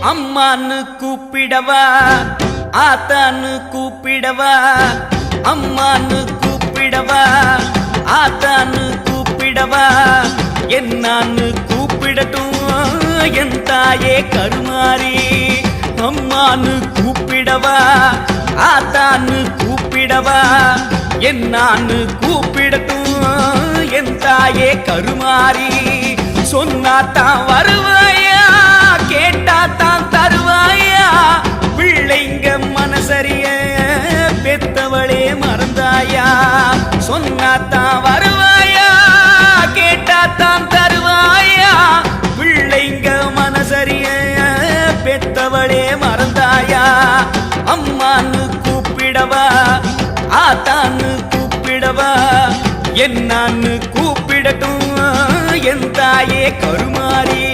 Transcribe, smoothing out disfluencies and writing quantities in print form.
அம்மான்னு கூப்பிடவா ஆத்தான்னு கூப்பிடவா அம்மான்னு கூப்பிடவா ஆத்தான்னு கூப்பிடவா என்னான்னு கூப்பிடட்டும் என் தாயே கருமாரி அம்மான்னு கூப்பிடவா ஆத்தான்னு கூப்பிடவா என்னான்னு கூப்பிடட்டும் என் தாயே கருமாரி சொன்னாத்தான் வருவாயா கேட்டாத்தான் தருவாயா பிள்ளைங்க மனசரிய பெத்தவளே மறந்தாயா சொன்னாத்தான் வருவாயா கேட்டாத்தான் தருவாயா பிள்ளைங்க மனசரிய பெத்தவளே மறந்தாயா அம்மான்னு கூப்பிடவா ஆத்தான்னு கூப்பிடவா என்னான்னு கூப்பிடட்டும் என் தாயே கருமாரி